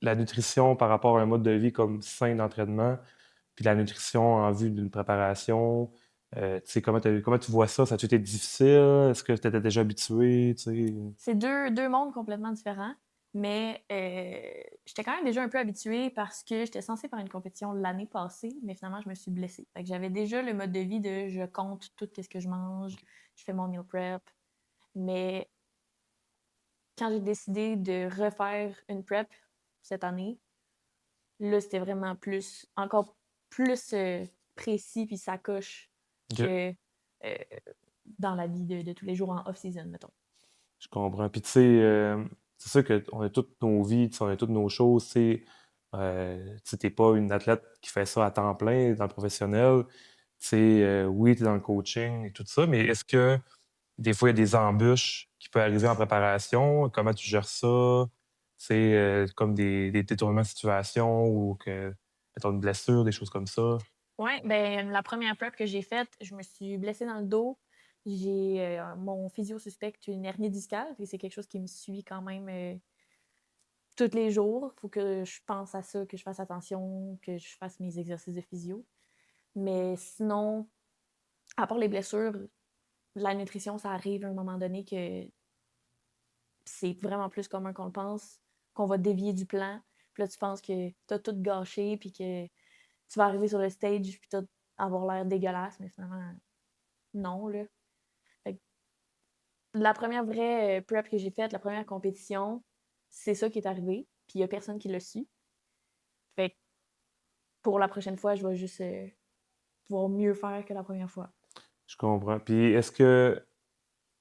la nutrition par rapport à un mode de vie comme sain d'entraînement, puis la nutrition en vue d'une préparation, tu sais, comment tu vois ça? Ça a-tu été difficile? Est-ce que tu étais déjà habitué, tu sais? C'est deux mondes complètement différents, mais j'étais quand même déjà un peu habituée parce que j'étais censée faire une compétition l'année passée, mais finalement, je me suis blessée. Fait que j'avais déjà le mode de vie de je compte tout ce que je mange, je fais mon meal prep, mais quand j'ai décidé de refaire une prep cette année, là, c'était vraiment encore plus précis puis ça coche OK, que euh, dans la vie de tous les jours en off-season, mettons. je comprends. Puis tu sais, c'est sûr qu'on a toutes nos vies, tu sais, on a toutes nos choses, tu sais, t'es pas une athlète qui fait ça à temps plein dans le professionnel. Tu sais, oui, tu es dans le coaching et tout ça, mais est-ce que des fois, il y a des embûches qui peuvent arriver en préparation? Comment tu gères ça? C'est comme des détournements de situation ou que tu une blessure, des choses comme ça? Ouais, ben la première prep que j'ai faite, je me suis blessée dans le dos. J'ai mon physio suspecte une hernie discale et c'est quelque chose qui me suit quand même tous les jours. Il faut que je pense à ça, que je fasse attention, que je fasse mes exercices de physio. Mais sinon, à part les blessures, la nutrition, ça arrive à un moment donné que c'est vraiment plus commun qu'on le pense, qu'on va dévier du plan. Puis là, tu penses que t'as tout gâché, puis que tu vas arriver sur le stage, puis t'as avoir l'air dégueulasse, mais finalement, non, là. Fait que la première vraie prep que j'ai faite, la première compétition, c'est ça qui est arrivé, puis il y a personne qui l'a su. Fait que pour la prochaine fois, je vais juste pouvoir mieux faire que la première fois. Je comprends. Puis est-ce que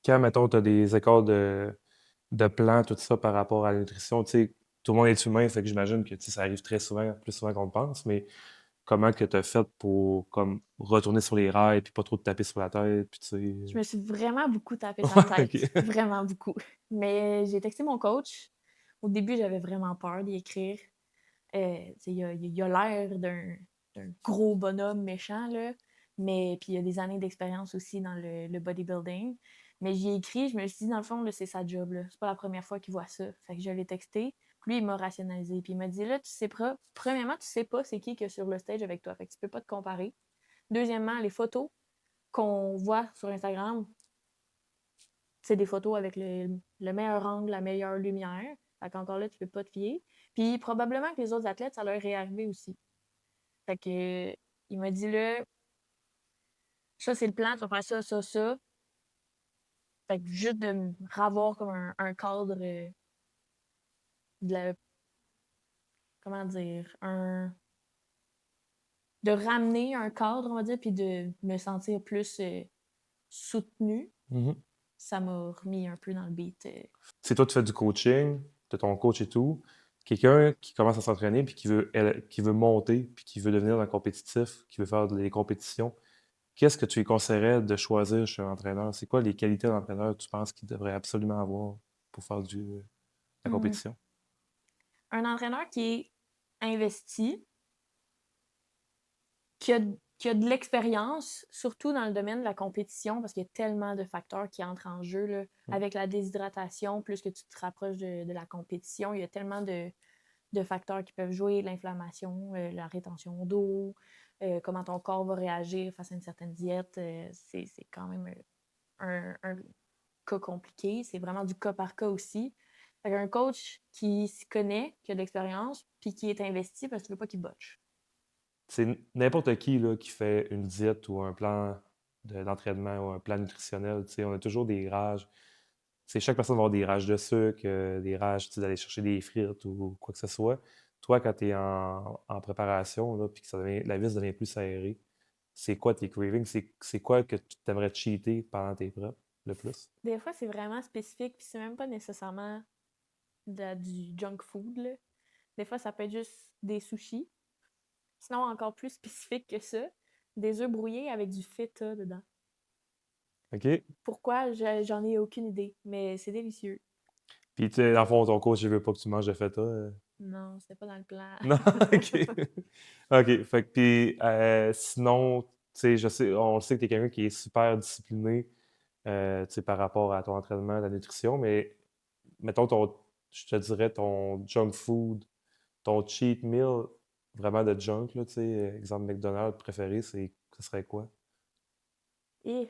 quand, mettons, tu as des écarts de plan, tout ça par rapport à la nutrition, tu sais, tout le monde est humain, fait que j'imagine que tu sais, ça arrive très souvent, plus souvent qu'on le pense, mais comment que tu as fait pour comme retourner sur les rails puis pas trop te taper sur la tête, puis tu Je sais. me suis vraiment beaucoup tapé sur la Ouais, tête, OK. vraiment beaucoup. Mais j'ai texté mon coach. Au début, j'avais vraiment peur d'y écrire. Il a l'air d'un gros bonhomme méchant, là. Mais puis il y a des années d'expérience aussi dans le bodybuilding. Mais j'y ai écrit, je me suis dit, dans le fond, là, c'est sa job. Là. C'est pas la première fois qu'il voit ça. Fait que je l'ai texté. Puis lui, il m'a rationalisé. Puis il m'a dit, là, tu sais pas, premièrement, tu sais pas c'est qui est sur le stage avec toi. Fait que tu peux pas te comparer. Deuxièmement, les photos qu'on voit sur Instagram, c'est des photos avec le meilleur angle, la meilleure lumière. Fait qu'encore là, tu peux pas te fier. Puis probablement que les autres athlètes, ça leur est arrivé aussi. Fait que il m'a dit là, ça c'est le plan, tu vas faire ça, ça, ça. Fait que juste de me ravoir comme un cadre de la, comment dire, de ramener un cadre, on va dire, puis de me sentir plus soutenue, Mhm. ça m'a remis un peu dans le beat. C'est toi, tu fais du coaching, tu as ton coach et tout. Quelqu'un qui commence à s'entraîner puis qui veut monter puis qui veut devenir un compétitif, qui veut faire des compétitions, qu'est-ce que tu lui conseillerais de choisir chez un entraîneur? C'est quoi les qualités d'entraîneur que tu penses qu'il devrait absolument avoir pour faire de la Hmm. compétition? Un entraîneur qui est investi, qui a de l'expérience, surtout dans le domaine de la compétition, parce qu'il y a tellement de facteurs qui entrent en jeu. Là. Mm. Avec la déshydratation, plus que tu te rapproches de la compétition, il y a tellement de facteurs qui peuvent jouer, l'inflammation, la rétention d'eau, comment ton corps va réagir face à une certaine diète. C'est quand même un cas compliqué. C'est vraiment du cas par cas aussi. Fait un coach qui s'y connaît, qui a de l'expérience, puis qui est investi parce que tu veux pas qu'il botche. C'est n'importe qui là, qui fait une diète ou un plan d'entraînement ou un plan nutritionnel. Tu sais, on a toujours des rages. C'est chaque personne va avoir des rages de sucre, des rages tu sais, d'aller chercher des frites ou quoi que ce soit. Toi, quand tu es en préparation, là, puis que la vis devient plus aérée, c'est quoi tes cravings? C'est quoi que tu aimerais cheater pendant tes preps le plus? Des fois, c'est vraiment spécifique, puis c'est même pas nécessairement du junk food. Là. Des fois, ça peut être juste des sushis. Sinon, encore plus spécifique que ça, des œufs brouillés avec du feta dedans. OK? Pourquoi? J'en ai aucune idée, mais c'est délicieux. Puis, tu sais, dans le fond, ton coach, il veut pas que tu manges de feta. Non, c'était pas dans le plan. Non, OK. OK. Fait que, puis, sinon, tu sais, on sait que tu es quelqu'un qui est super discipliné, tu sais, par rapport à ton entraînement, à ta nutrition, mais mettons je te dirais ton junk food ton cheat meal vraiment de junk, là, tu sais, exemple McDonald's préféré, ce serait quoi? Et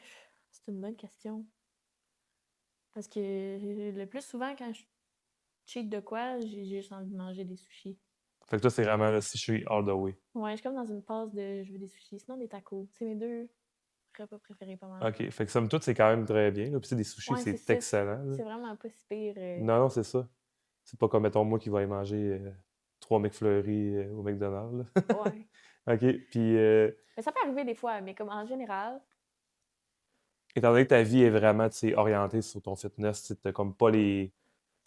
c'est une bonne question. Parce que le plus souvent, quand je cheat de quoi, j'ai juste envie de manger des sushis. Fait que toi, c'est vraiment là, si je suis all the way. Ouais, je suis comme dans une phase de je veux des sushis, sinon des tacos. C'est mes deux repas préférés pas mal. OK. Fait que somme toute, c'est quand même très bien, là. Puis tu sais, des sushis, Ouais, c'est c'est ça. excellent, là. C'est vraiment pas si pire. Non, non, c'est ça. C'est pas comme, mettons, moi qui vais aller manger 3 McFlurry au McDonald's, là. Ouais. OK. Puis, Mais ça peut arriver des fois, mais comme en général, étant donné que ta vie est vraiment, tu sais, orientée sur ton fitness, tu sais, t'as comme pas les...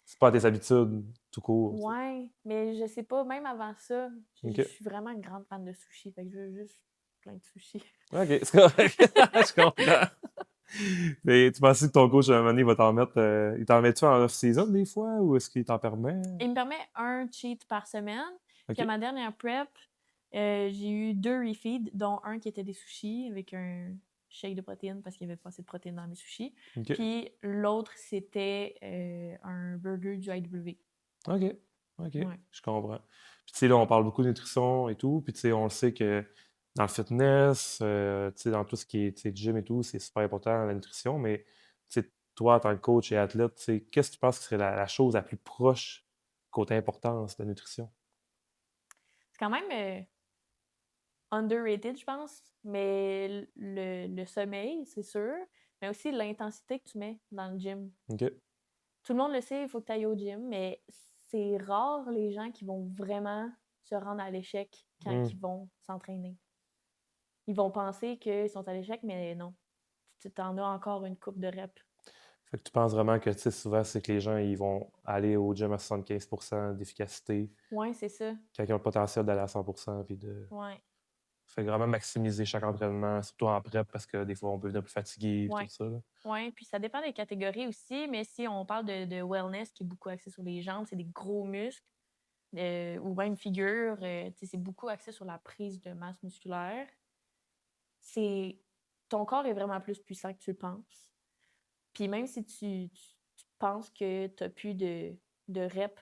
C'est pas tes habitudes tout court, tu sais. ouais. Mais je sais pas, même avant ça, je OK. suis vraiment une grande fan de sushis. Fait que je veux juste plein de sushis. OK, c'est correct. Je comprends. Mais tu penses que ton coach, à un moment donné, il va t'en mettre... il t'en met-tu en off-season des fois, ou est-ce qu'il t'en permet? Il me permet un cheat par semaine. Puis à OK. ma dernière prep, j'ai eu 2 refeeds, dont un qui était des sushis avec un shake de protéines parce qu'il n'y avait pas assez de protéines dans mes sushis. OK. Puis l'autre, c'était un burger du IW. OK. OK. Ouais. Je comprends. Puis, tu sais, là, on parle beaucoup de nutrition et tout. Puis, tu sais, on le sait que dans le fitness, tu sais, dans tout ce qui est, tu sais, gym et tout, c'est super important, la nutrition. Mais, tu sais, toi, en tant que coach et athlète, tu sais, qu'est-ce que tu penses que serait la chose la plus proche côté importance de la nutrition? C'est quand même underrated, je pense. Mais le sommeil, c'est sûr. Mais aussi l'intensité que tu mets dans le gym. OK. Tout le monde le sait, il faut que tu ailles au gym, mais c'est rare les gens qui vont vraiment se rendre à l'échec quand Hmm. ils vont s'entraîner. Ils vont penser qu'ils sont à l'échec, mais non. Tu en as encore une coupe de reps. Fait que tu penses vraiment que, tu sais, souvent, c'est que les gens, ils vont aller au gym à 75% d'efficacité Ouais, c'est ça. quand ils ont le potentiel d'aller à 100%, puis de... Ouais. Fait que vraiment maximiser chaque entraînement, surtout en prep, parce que des fois, on peut venir plus fatigué, puis tout Ouais. ça, là. Ouais. Puis ça dépend des catégories aussi, mais si on parle de wellness qui est beaucoup axé sur les jambes, c'est des gros muscles, ou même figure, tu sais, c'est beaucoup axé sur la prise de masse musculaire. C'est ton corps est vraiment plus puissant que tu le penses. Puis même si tu penses que tu n'as plus de reps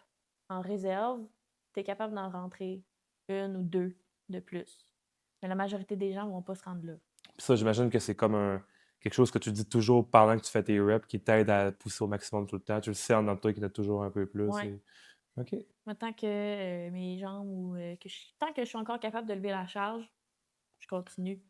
en réserve, tu es capable d'en rentrer une ou deux de plus. Mais la majorité des gens ne vont pas se rendre là. Puis ça, j'imagine que c'est comme quelque chose que tu dis toujours pendant que tu fais tes reps qui t'aide à pousser au maximum tout le temps. Tu le sais en dedans de toi qu'il y en a toujours un peu plus. Ouais. OK. Moi, tant que mes jambes ou tant que je suis encore capable de lever la charge, je continue.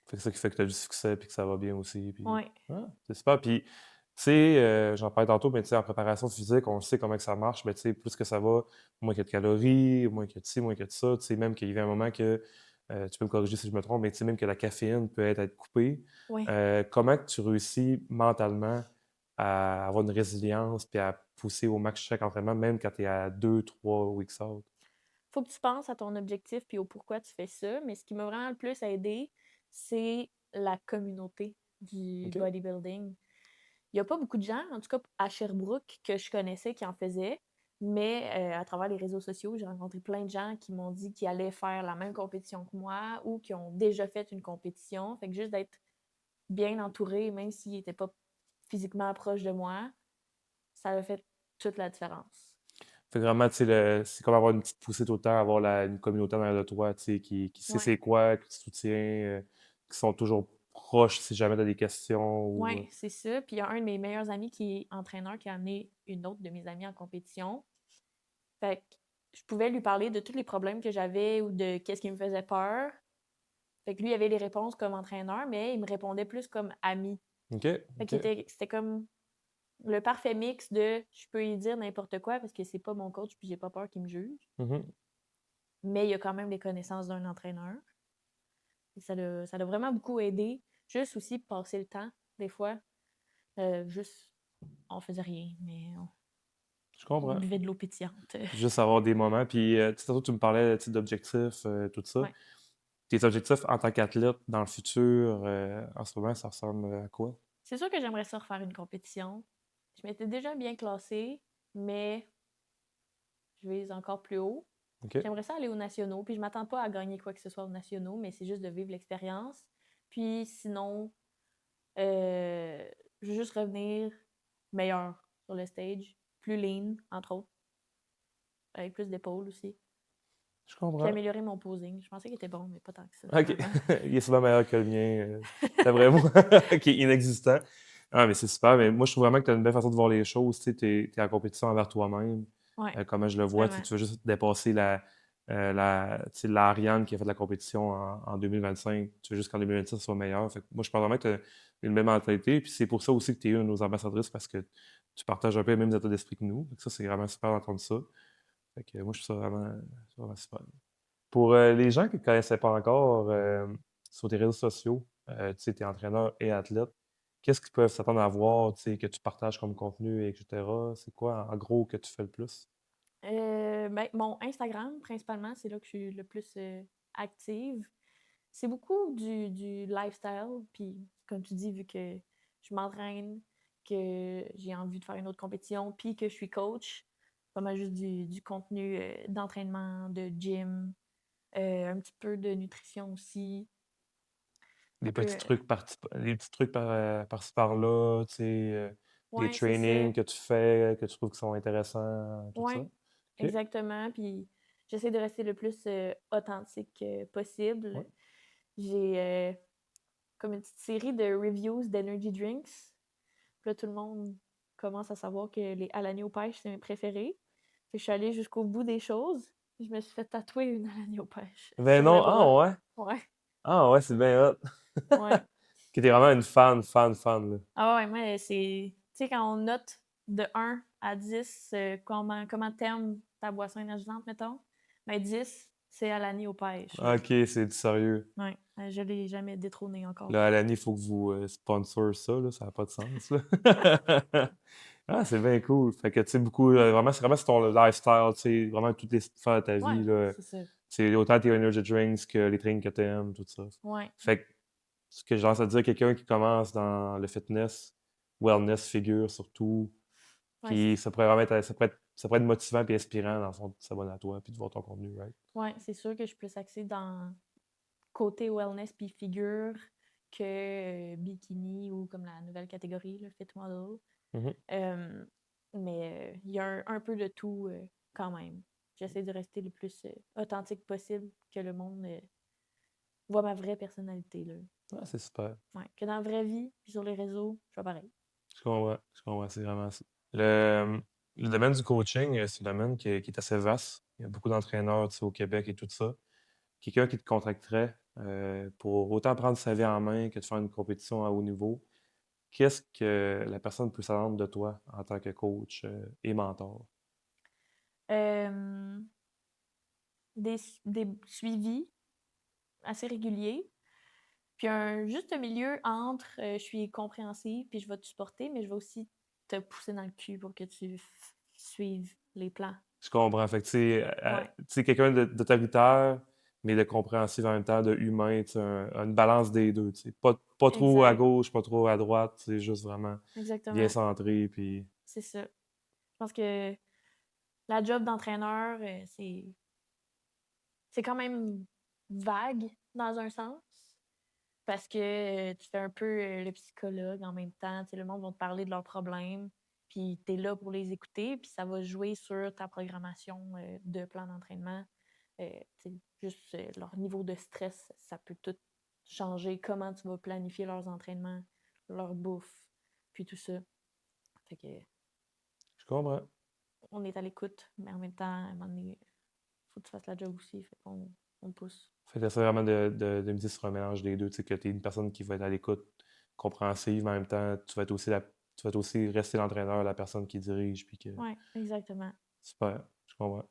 Fait que ça qui fait que tu as du succès puis que ça va bien aussi. Puis... Ouais. Ah, c'est super. Puis, tu sais, j'en parlais tantôt, mais tu sais, en préparation physique, on sait comment que ça marche. Mais tu sais, plus que ça va, moins qu'il y a de calories, moins qu'il y a de ci, moins qu'il y a de ça. Tu sais, même qu'il y a un moment que, tu peux me corriger si je me trompe, mais tu sais, même que la caféine peut être coupée. Ouais. Comment que tu réussis mentalement à avoir une résilience puis à pousser au max chaque entraînement, même quand tu es à 2, 3 weeks out? Faut que tu penses à ton objectif puis au pourquoi tu fais ça. Mais ce qui m'a vraiment le plus aidé, c'est la communauté du OK? bodybuilding. Il n'y a pas beaucoup de gens, en tout cas à Sherbrooke, que je connaissais qui en faisaient, mais à travers les réseaux sociaux, j'ai rencontré plein de gens qui m'ont dit qu'ils allaient faire la même compétition que moi ou qui ont déjà fait une compétition. Fait que juste d'être bien entouré, même s'ils n'étaient pas physiquement proches de moi, ça a fait toute la différence. Fait que vraiment, tu sais, c'est comme avoir une petite poussée tout le temps, avoir une communauté derrière de toi, tu sais, qui sait Ouais. c'est quoi, qui te soutient, qui sont toujours proches si jamais tu as des questions ou... Ouais, c'est ça. Puis il y a un de mes meilleurs amis qui est entraîneur qui a amené une autre de mes amies en compétition. Fait que je pouvais lui parler de tous les problèmes que j'avais ou de qu'est-ce qui me faisait peur. Fait que lui, il avait les réponses comme entraîneur, mais il me répondait plus comme ami. OK, Fait OK. c'était comme le parfait mix de je peux y dire n'importe quoi parce que c'est pas mon coach puis j'ai pas peur qu'il me juge, Mhm. mais il y a quand même les connaissances d'un entraîneur. Et ça l'a vraiment beaucoup aidé. Juste aussi passer le temps, des fois. Juste, on faisait rien, mais Je on comprends. buvait de l'eau pétillante. Juste avoir des moments. Puis, tu sais, tantôt, tu me parlais, tu sais, d'objectifs, tout ça. Ouais. Tes objectifs en tant qu'athlète dans le futur, en ce moment, ça ressemble à quoi? C'est sûr que j'aimerais ça refaire une compétition. Je m'étais déjà bien classée, mais je vise encore plus haut. OK. J'aimerais ça aller aux nationaux, puis je m'attends pas à gagner quoi que ce soit aux nationaux, mais c'est juste de vivre l'expérience. Puis sinon, euh, je veux juste revenir meilleur sur le stage, plus lean, entre autres, avec plus d'épaules aussi. Je Puis comprends. améliorer mon posing. Je pensais qu'il était bon, mais pas tant que ça, OK. finalement. Il est souvent meilleur que le mien, d'après moi, qui est inexistant. Ah, mais c'est super. Mais moi, je trouve vraiment que tu as une belle façon de voir les choses. Tu es en compétition envers toi-même. Ouais, Comment je le vois, tu vraiment. veux juste dépasser tu sais, l'Ariane qui a fait de la compétition en 2025. Tu veux juste qu'en 2026, ça soit meilleur. Fait que moi, je pense vraiment que tu as une belle mentalité. Puis c'est pour ça aussi que tu es une de nos ambassadrices parce que tu partages un peu les mêmes états d'esprit que nous. Fait que ça, c'est vraiment super d'entendre ça. Fait que moi, je trouve ça vraiment super. Pour les gens qui ne te connaissaient pas encore sur tes réseaux sociaux, tu sais, tu es entraîneur et athlète, qu'est-ce qu'ils peuvent s'attendre à voir, tu sais, que tu partages comme contenu, etc. C'est quoi, en gros, que tu fais le plus? Ben, mon Instagram, principalement, c'est là que je suis le plus active. C'est beaucoup du lifestyle. Puis, comme tu dis, vu que je m'entraîne, que j'ai envie de faire une autre compétition, puis que je suis coach, pas mal juste du contenu d'entraînement, de gym, un petit peu de nutrition aussi. Un Des peu. petits trucs des petits trucs par-ci par-là, tu sais, des Ouais, c'est ça. trainings que tu fais, que tu trouves qui sont intéressants, tout ça. Ouais, OK? exactement. Puis j'essaie de rester le plus authentique Ouais. possible. J'ai comme une petite série de reviews d'energy drinks. Puis là, tout le monde commence à savoir que les Alani aux pêches, c'est mes préférés. Fait que je suis allée jusqu'au bout des choses. Je me suis fait tatouer une Alani aux pêches Ben sur le non, bras. ah ouais? Ouais, Ah ouais, c'est bien hot. ouais. Que t'es vraiment une fan, là. Ah ouais, moi, c'est. Tu sais, quand on note de 1 à 10 comment t'aimes ta boisson énergisante, mettons, ben 10, c'est Alani aux pêches, là. OK, c'est du sérieux. Ouais, je l'ai jamais détrôné encore. Là, à l'année, il faut que vous sponsor ça, là, ça n'a pas de sens, là. Ah, c'est bien cool. Fait que, tu sais, beaucoup, vraiment, c'est ton lifestyle, tu sais, vraiment toutes les sphères de ta vie, Ouais, là. c'est ça. C'est autant tes energy drinks que les trainings que t'aimes, tout ça. Ouais, Fait que, ce que j'ai tendance à dire, quelqu'un qui commence dans le fitness, wellness, figure surtout, ouais, c'est qui, ça pourrait vraiment être, ça pourrait être motivant et inspirant, dans le fond, de s'abonner à toi puis de voir ton contenu, right? ouais, c'est sûr que je suis plus axée dans côté wellness puis figure que bikini ou comme la nouvelle catégorie, le fit model. Mhm. Euh, mais il y a un peu de tout quand même. J'essaie de rester le plus authentique possible, que le monde voit ma vraie personnalité, là. Ah, c'est super. Ouais, que dans la vraie vie, puis sur les réseaux, je suis pas pareil. Je comprends, c'est vraiment ça. Le domaine du coaching, c'est un domaine qui est assez vaste. Il y a beaucoup d'entraîneurs, tu sais, au Québec et tout ça. Quelqu'un qui te contacterait pour autant prendre sa vie en main que de faire une compétition à haut niveau, qu'est-ce que la personne peut s'attendre de toi en tant que coach et mentor? Euh, des suivis assez réguliers, puis un juste milieu entre je suis compréhensive, puis je vais te supporter, mais je vais aussi te pousser dans le cul pour que tu suives les plans. Je comprends. Fait que, Ouais, tu sais, quelqu'un d'autoritaire, mais de compréhensif en même temps, de humain, tu sais, une balance des deux. Tu sais. Pas trop à exact, gauche, pas trop à droite, c'est juste vraiment bien exactement. centré. Puis, C'est ça. Je pense que la job d'entraîneur, c'est quand même vague dans un sens. Parce que tu fais un peu le psychologue en même temps. Tu sais, le monde va te parler de leurs problèmes, puis tu es là pour les écouter, puis ça va jouer sur ta programmation de plan d'entraînement. Tu sais, juste leur niveau de stress, ça peut tout changer. Comment tu vas planifier leurs entraînements, leur bouffe, puis tout ça. Fait que je comprends. on est à l'écoute, mais en même temps, à un moment donné, faut que tu fasses la job aussi. Fait qu'on on pousse. Fait que c'est vraiment de miser sur un mélange des deux. Tu sais, que tu es une personne qui va être à l'écoute, compréhensive, mais en même temps, tu vas être aussi rester l'entraîneur, la personne qui dirige. Puis que, Ouais, exactement. super, je comprends.